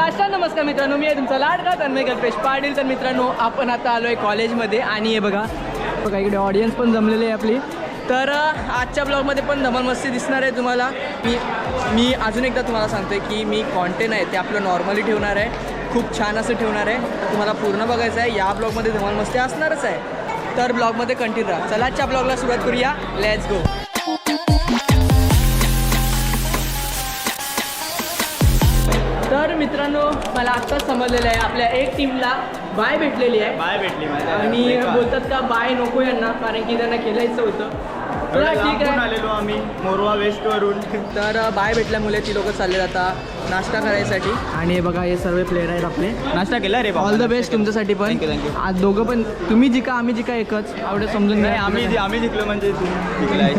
साष्टांग नमस्कार मित्रांनो, मी आहे तुमचा लाडका तन्मय कल्पेश पाटील. तर मित्रांनो, आपण आता आलो आहे कॉलेजमध्ये आणि हे बघा इकडे ऑडियन्स पण जमलेली आहे आपली. तर आजच्या ब्लॉगमध्ये पण धमाल मस्ती दिसणार आहे तुम्हाला. मी अजून एकदा तुम्हाला सांगतो की मी कॉन्टेंट आहे ते आपलं नॉर्मली ठेवणार आहे, खूप छान असं ठेवणार आहे. तुम्हाला पूर्ण बघायचं आहे. या ब्लॉगमध्ये धमाल मस्ती असणारच आहे, तर ब्लॉगमध्ये कंटिन्यू राहा. चला आजच्या ब्लॉगला सुरुवात करूया. Let's go. तर मित्रांनो, मला आत्ताच समजलेलं आहे आपल्या एक टीमला बाय भेटलेली आहे. आणि बोलतात का बाय नको यांना, कारण की त्यांना खेळायचं होतं. तर ठीक आहे, आलेलो आम्ही मोरवा वेस्टवरून. तर बाय भेटल्यामुळे ती लोक चालले जातात नाश्ता करायसाठी. आणि हे बघा, हे सर्व प्लेयर आहेत आपले. नाश्ता केला रे. ऑल द बेस्ट तुमच्यासाठी पण. थँक्यू. आज दोघं पण, तुम्ही जिका आम्ही जिका एकच, आवडत समजून घ्या. आम्ही जिंकलो म्हणजे तू जिंकलाय.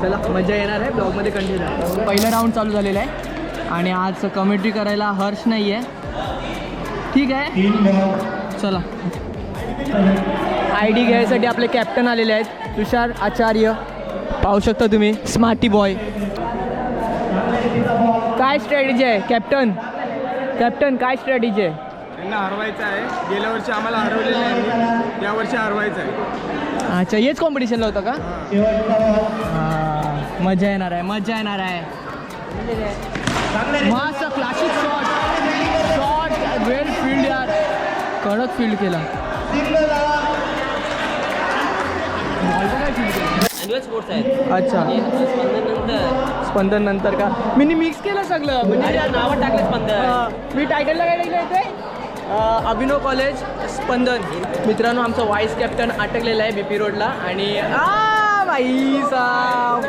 चला, मजा येणार आहे. ब्लॉगमध्ये कंटिन्यू. पहिला राऊंड चालू झालेला आहे आणि आज कमेंट्री करायला हर्ष नाही आहे. ठीक आहे, चला. आय डी घ्यायसाठी आपले कॅप्टन आलेले आहेत, तुषार आचार्य. पाहू शकता तुम्ही, स्मार्टी बॉय. काय स्ट्रॅटेजी आहे कॅप्टन? काय स्ट्रॅटेजी आहे? त्यांना हरवायचं आहे. गेल्या वर्षी आम्हाला हरवलेलं आहे, यावर्षी हरवायचं आहे. अच्छा, हेच कॉम्पिटिशनला होतं का? हां, मजा येणार आहे. मस्त क्लासिक शॉट वेल फील्ड यार, कडक फील्ड केला. स्पोर्ट्स आहेत. अच्छा, स्पंदन नंतर का मी मिक्स केलं सगळं, म्हणजे नावं टाकले स्पंदन. मी टायटलला काय टाकलं ते अभिनव कॉलेज स्पंदन. मित्रांनो, आमचा व्हाईस कॅप्टन अटकलेला आहे BP रोडला. आणि भाई साहेब,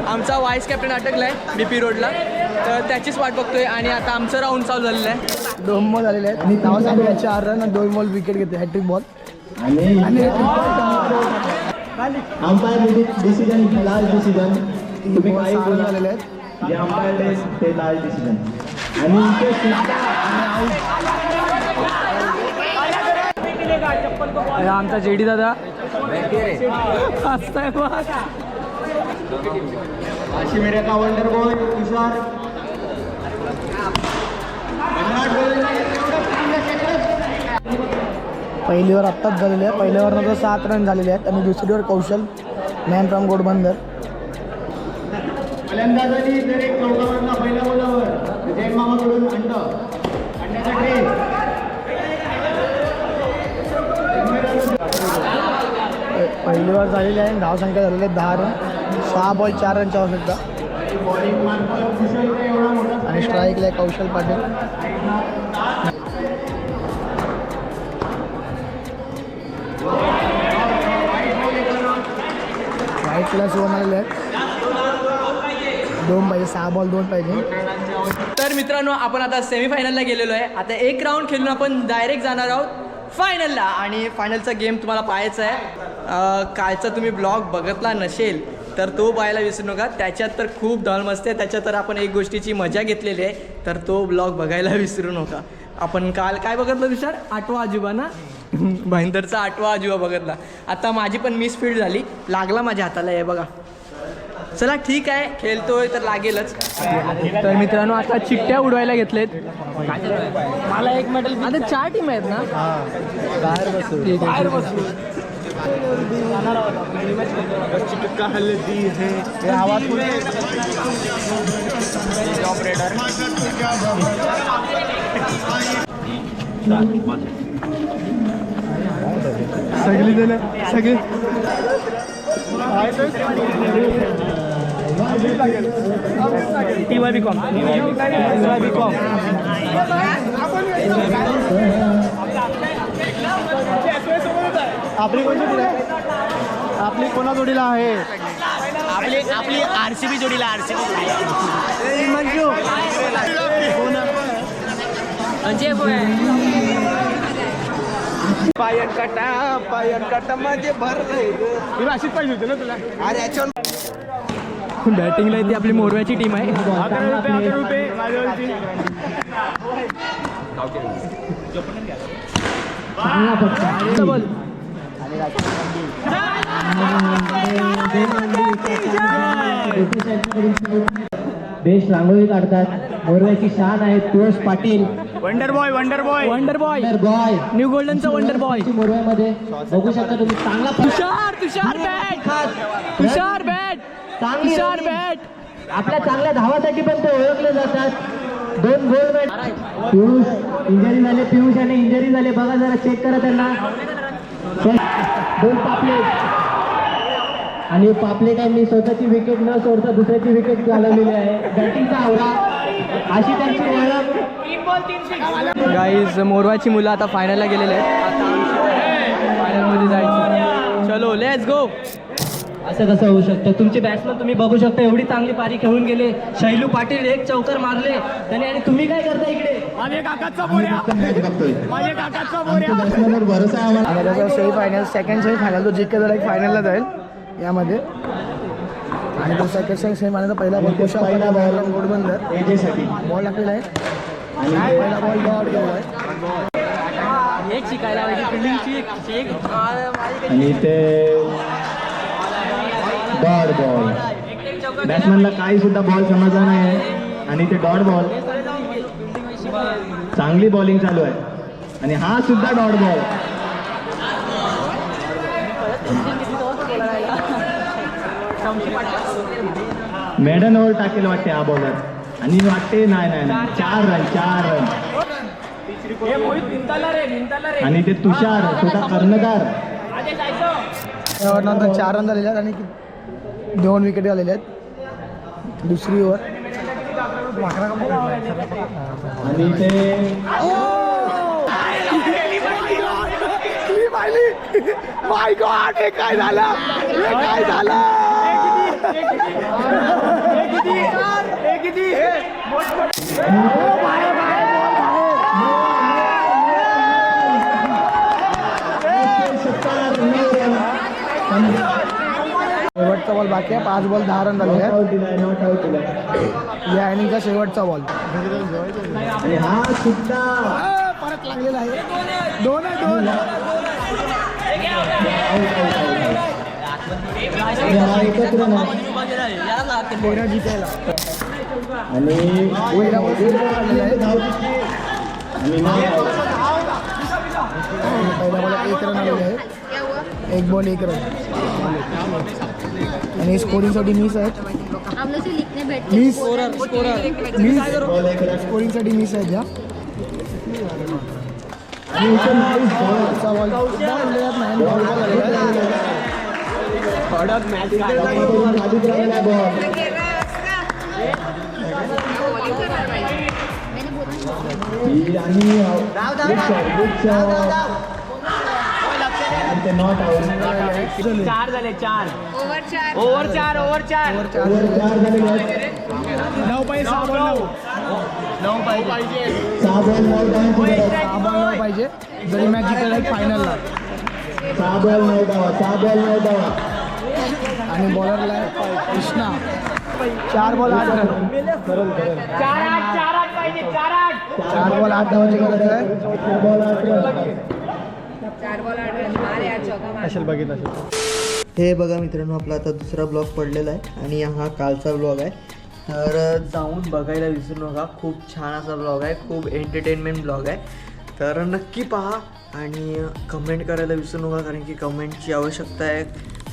आमचा व्हाईस कॅप्टन अटकला आहे BP रोडला, तर त्याचीच वाट बघतोय. आणि आता आमचं राऊंड चालू झालेलं आहे. 2 बॉल झालेले आहेत आणि नावासाठी 4 रन आणि 2 बॉल विकेट घेते. हॅट्रिक बॉल आणि अंपायर डिसिजन लास्ट डिसिजन तुम्ही काही बोला झालेले आहेत. जे अंपायर ते लास्ट डिसिजन आणि आमचा JD दादा हसताय बघ. अशी मेरे का वंडर बॉय तुषार पहिलीवर आत्ताच झालेले आहे. पहिल्यावर नंतर 7 रन झालेले आहेत आणि दुसरीवर कौशल मॅन फ्रॉम गोडबंदर. फलंदाजांनी जर एक चौकावरला पहिल्या बोलावर जय मामाकडून अंड्याचा ट्रे पहिलीवर झालेले आहे. धावसंख्या झालेली आहे 10 रन. 6 बॉल 4 रनची आवश्यकता. बॉलिंग मार्फत कुशल एवढा मोठा आणि स्ट्राईकला आहे कौशल पाटील. व्हाईटला 16 आलेले आहेत. 2 पाहिजे, 6 बॉल 2 पाहिजे. तर मित्रांनो, आपण आता सेमीफायनलला गेलेलो आहे. आता एक राऊंड खेळून आपण डायरेक्ट जाणार आहोत फायनलला. आणि फायनलचा गेम तुम्हाला पाहायचा आहे. कालचा तुम्ही ब्लॉग बघितला नसेल तर तो पाहायला विसरू नका. त्याच्यात तर खूप धमाल मस्ती आहे. त्याच्यात तर आपण एक गोष्टीची मजा घेतलेली आहे, तर तो ब्लॉग बघायला विसरू नका. आपण काल काय बघितलं विचार? 8वा अजूबा ना, भाईंदरचा 8वा अजूबा बघितला. आता माझी पण मिस फील्ड झाली, लागला माझ्या हाताला. हे बघा. चला ठीक आहे, खेळतोय तर लागेलच. तर मित्रांनो, आता चिठ्ठ्या उडवायला घेतलेत. मला एक मेडल. आता 4 टीम आहेत ना. बाहेर बसू. आवाज सगळी जण सगळे TYBCom. आपली कोणती जोडी आहे? आपली कोणा जोडीला आहे? आपली RCB जोडीला. म्हणजे पायन काटा माझे भर अशीच पाहिजे होती ना तुला. अरे याच्यावर बॅटिंगला ती आपली मोरव्याची टीम आहे. 11 रुपये माझ्यावरची. बोल. बेस्ट रांगोळी काढतात. मोरव्याची शान आहे Tulas Patil. Wonder boy wonder boy boy new गोल्डनचा वंडर बॉय. मोरव्यामध्ये बघू शकता तुम्ही चांगला तुषार बॅट. आपल्या चांगल्या धावासाठी पण ते ओळखले जातात. 2 गोल्ड मेडल. पियुष इंजरी झाले, पियुष आणि इंजरी झाले. बघा जरा चेक करा त्यांना. 2 पापलेट आणि पापलेटांनी स्वतःची विकेट न सोडता दुसऱ्याची विकेट घालवलेली आहे. बॅटिंगचा आवरा अशी त्यांची ओळख. गाईज मोरवाची मुलं आता फायनलला गेलेले आहेत. आता फायनलमध्ये जायची. चलो लेट्स गो. असं कसं होऊ शकतं? तुमचे बॅट्समन तुम्ही बघू शकता एवढी चांगली पारी खेळून गेले. शैलू पाटील 1 चौकार मारले त्याने आणि तुम्ही काय करता इकडे? माझे काकाचा बोऱ्या. आणि त्याचा सेमीफायनल सेकंड सेमीफायनल जो जिंकेल त्याला एक फायनलला जाईल यामध्ये. आणि तो सेकंड सेमीफायनलचा पहिला बॉल पहिला बॉल गोडबंदर बॉल टाकलेला आहे आणि पहिला बॉल डॉट गेला आहे. एक शिकायला आणि ते डॉट बॉल. बॅट्समॅनला काही सुद्धा बॉल समजला नाही आहे आणि ते डॉट बॉल. चांगली बॉलिंग चालू आहे आणि हा सुद्धा डॉट बॉल. मेडन ओव्हर टाकेल वाटते हा बॉलर आणि वाटते नाही 4 रन. आणि ते तुषार स्वतः कर्णधार. त्यावर नंतर 4 रन झालेले आहेत आणि 2 विकेट झालेले आहेत. दुसरी ओव्हर आणि ते माय गॉड हे काय झालं? शेवटचा बॉल बाकी आहे. 5 बॉल 10 रन झाले आहेत. या इनिंगचा शेवटचा बॉल आणि हा सुद्धा परत लागलेला आहे. 2 एकत्र तेरा जिंकायला आणि पहिला बॉल लागलेला आहे. पहिला बॉल 1 रन आलेला आहे. 1 बॉल 1 रन आणि स्कोरिंगसाठी मिस आहेत. हम लोग से लिखने बैठते मिस आणि स्कोरिंगसाठी मिस आहेत या. Not out. 4 झाले. 4 ओवर 4 ओव्हर 4 9 पैसे 9 पाहिजे. 6 बॉल 9 धावांची. 6 बॉल पाहिजे जरी मॅच जिंकला आहे फायनलला. 6 बॉल 9 धावा. आणि बॉलरला कृष्णा 4 बॉल 8 रन. 4-8 पाहिजे. 4-8 4 बॉल 8 धावांची गरज आहे. 4 बॉल 8 रन. हे बघा मित्रांनो आपला आता दुसरा ब्लॉग पडलेला आहे आणि हा कालचा ब्लॉग आहे. तर जाऊन बघायला विसरू नका. खूप छान असा ब्लॉग आहे. खूप एंटरटेनमेंट ब्लॉग आहे. तर नक्की पहा आणि कमेंट करायला विसरू नका कारण की कमेंटची आवश्यकता आहे.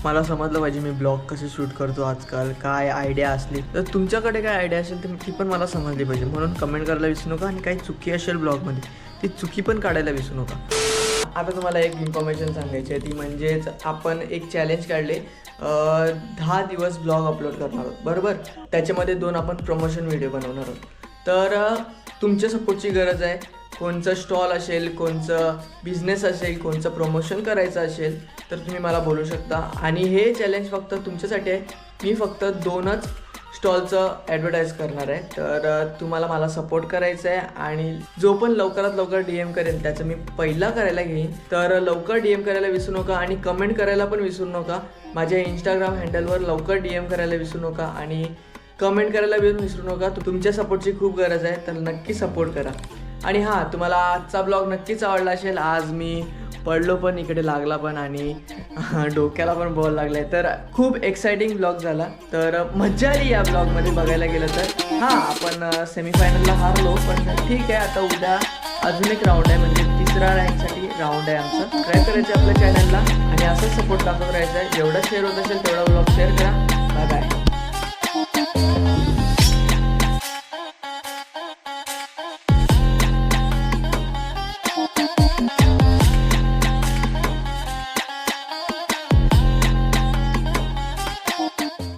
मला समजलं पाहिजे मी ब्लॉग कसे शूट करतो आजकाल. काय आयडिया असली तर तुमच्याकडे काय आयडिया असेल तर ती पण मला समजली पाहिजे. म्हणून कमेंट करायला विसरू नका आणि काही चुकी असेल ब्लॉगमध्ये ती चुकी पण काढायला विसरू नका. आता तुम्हाला एक इन्फॉर्मेशन सांगायची आहे ती म्हणजेच आपण एक चॅलेंज काढले 10 दिवस ब्लॉग अपलोड करणार आहोत बरोबर. त्याच्यामध्ये 2 आपण प्रमोशन व्हिडिओ बनवणार आहोत. तर तुमच्या सपोर्टची गरज आहे. कोणचं स्टॉल असेल, कोणचं बिझनेस असेल, कोणचं प्रमोशन करायचं असेल तर तुम्ही मला बोलू शकता. आणि हे चॅलेंज फक्त तुमच्यासाठी आहे. मी फक्त 2च स्टॉलचं ॲडव्हर्टाईज करणार आहे. तर तुम्हाला मला सपोर्ट करायचं आहे आणि जो पण लवकरात लवकर DM करेल त्याचं मी पहिला करायला घेईन. तर लवकर DM करायला विसरू नका आणि कमेंट करायला पण विसरू नका. माझ्या इंस्टाग्राम हँडलवर लवकर DM करायला विसरू नका आणि कमेंट करायला विसरू नका. तुमच्या सपोर्टची खूप गरज आहे तर नक्की सपोर्ट करा. आणि हां, तुम्हाला आजचा ब्लॉग नक्कीच आवडला असेल. आज मी पडलो पण इकडे लागला पण आणि डोक्याला पण बॉल लागलाय. तर खूप एक्साइटिंग ब्लॉग झाला. तर मज्जा आली या ब्लॉगमध्ये बघायला गेलं तर. हां आपण सेमीफायनलला हारलो पण ठीक आहे. आता उद्या अजून एक राऊंड आहे म्हणजे 3रा रँकसाठी राऊंड आहे आमचा. ट्राय करायचं आपल्या चॅनलला आणि असंच सपोर्ट दाखवत राहायचं आहे. जेवढा शेअर होत असेल तेवढा ब्लॉग शेअर करा. Bye bye.